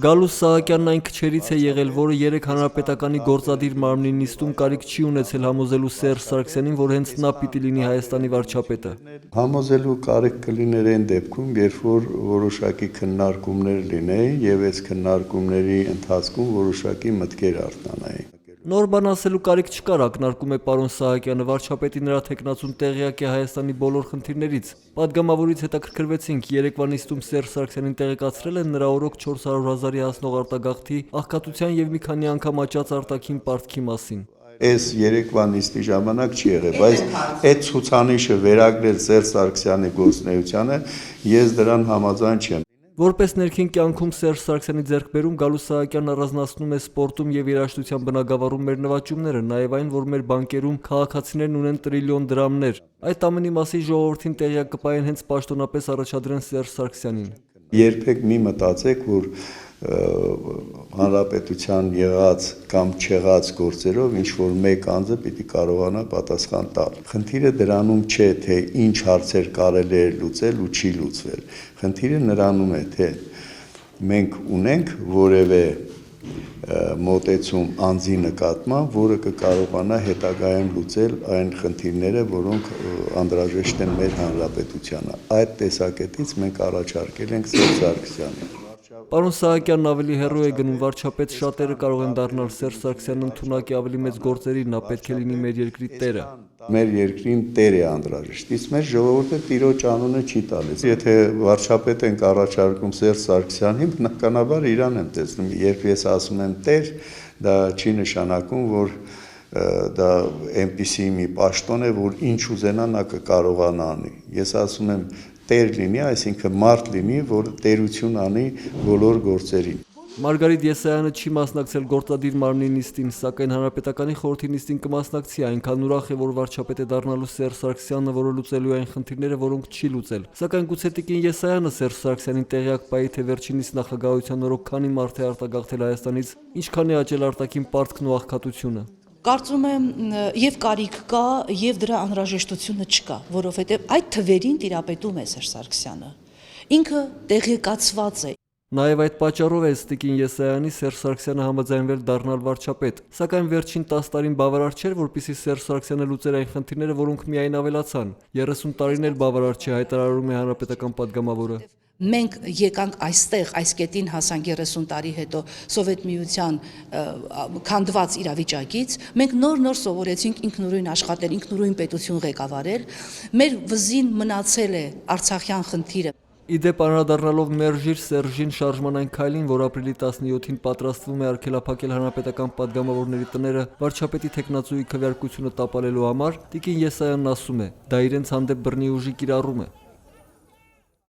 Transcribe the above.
Գալուս Սահակյանն այն քչերից է եղել, որը 3 հանրապետականի գործադիր մարմնի նիստում կարիք չի ունեցել համոզելու Սերժ Սարգսյանին, որ հենց նա պիտի լինի Հայաստանի վարչապետը։ Համոզելու կարիք կլիներ այն դեպքում, երբ որ որոշակի քննարկումներ լինեին եւ այս քննարկումների ընթացքում որոշակի մտքեր արտանային։ Նոր բան ասելու կարիք չկար, ակնարկում է պարոն Սահակյանը, վարչապետի նրա թեկնածուն տեղյակ է Հայաստանի բոլոր խնդիրներից։ Պատգամավորից հետաքրքրվեցինք, երեկվա նիստում Սերժ Սարգսյանին տեղեկացրել են նրա օրոք 400 000-ի հասնող արտագաղթի, աղքատության եւ մի քանի անգամ աճած արտաքին պարտքի մասին։ Այս երեկվա նիստի ժամանակ չի եղել, բայց այդ ցուցանիշը վերագրել Սերժ Սարգսյանի գործունեությանը ես դրան համաձայն չեմ։ Որպես ներքին կյանքում Սերժ Սարգսյանի ձեռքբերում Գալուս Սահակյանն առանձնացնում է սպորտում եւ երաժշտության բնագավառում մեր նվաճումները, նաեւ այն, որ մեր բանկերում քաղաքացիներն ունեն տրիլիոն դրամներ։ Այդ ամենի մասին ժողովրդին տեղյակ կպայեն հենց պաշտոնապես առաջադրեն Սերժ Սարգսյանին։ Երբեք մի մտածեք, որ հանրապետության եղած կամ չեղած գործերով ինչ որ մեկ անձը պիտի կարողանա պատասխան տալ։ Խնդիրը դրանում չէ, թե ինչ հարցեր կարելի է լուծել ու չի լուծվել։ Խնդիրը նրանում է, թե մենք ունենք որևէ մոտեցում անձի նկատմամբ, որը կկարողանա հետագայում լուծել այն խնդիրները, որոնք անհրաժեշտ են մեր հանրապետությանը։ Այդ տեսակետից մենք առաջարկել ենք Սերժ Սարգսյանին։ Պարոն Սահակյանն ավելի հեռու է գնում, վարչապետ շատերը կարող են դառնալ, Սերժ Սարգսյանն ընդունակ է ավելի մեծ գործերի, նա պետք է լինի մեր երկրի տերը։ Մեր երկրին տեր է անհրաժեշտ, իսկ մեր ժողովուրդը տիրոջ անունը չի տալիս։ Եթե վարչապետ ենք առաջարկում Սերժ Սարգսյանին, բնականաբար իրան եմ տեսնում։ Երբ ես ասում եմ տեր, դա չի նշանակում, որ դա այնպիսի մի պաշտոն է, որ ինչ ուզենա նա կկարողանա անի։ Ես ասում եմ տեր լինի, այսինքն մարդ լինի, որ տերություն անի բոլոր գործերին։ Մարգարիտ Եսայանը չի մասնակցել գործադիր մարմնի նիստին, սակայն հանրապետականի խորհրդի նիստին կմասնակցի, այնքան ուրախ է, որ վարչապետ է դառնալու Սերժ Սարգսյանը, որը լուծելու է այն խնդիրները, որոնք չի լուծել։ Սակայն գուցե տիկին Եսայանը Սերժ Սարգսյանին տեղյակ պայի, թե վերջինիս նախագահության օրոք քանի մարդ է արտագաղթել Հայաստանից, ինչքան է աճել արտաքին պարտքն ու աղքատությունը։ Կարծում եմ եւ կարիք կա եւ դրա անհրաժեշտությունը չկա, որովհետեւ այդ թվերին տիրապետում է Սերժ Սարգսյանը։ Ինքը տեղեկացված է։ Նաև այդ պատճառով է տիկին Եսայանի Սերժ Սարգսյանը համաձայնվել դառնալ վարչապետ, սակայն վերջին 10 տարին բավարար չէր, որպեսզի Սերժ Սարգսյանը լուծեր այն խնդիրները, որոնք միայն ավելացան։ 30 տարին էլ բավարար չէ, հայտարարում է հանրապետական պատգամավորը։ Մենք եկանք այստեղ, այս կետին հասանք 30 տարի հետո Սովետ միության քանդված իրավիճակից, մենք նոր սովորեցինք ինքնուրույն աշխատել, ինքնուրույն պետություն ղեկավարել, մեր վզին մնացել է Արցախյան խնդիրը։ Իդեպ անդրադառնալով Մերժիր Սերժին շարժման այն քայլին, որ ապրիլի 17-ին պատրաստվում է արգելափակել հանրապետական պատգամավորների տները վարչապետի թեկնածուի քվեարկությունը տապալելու համար, տիկին Եսայանն ասում է, դա իրենց հանդեպ բռնի ուժի կիրառում է։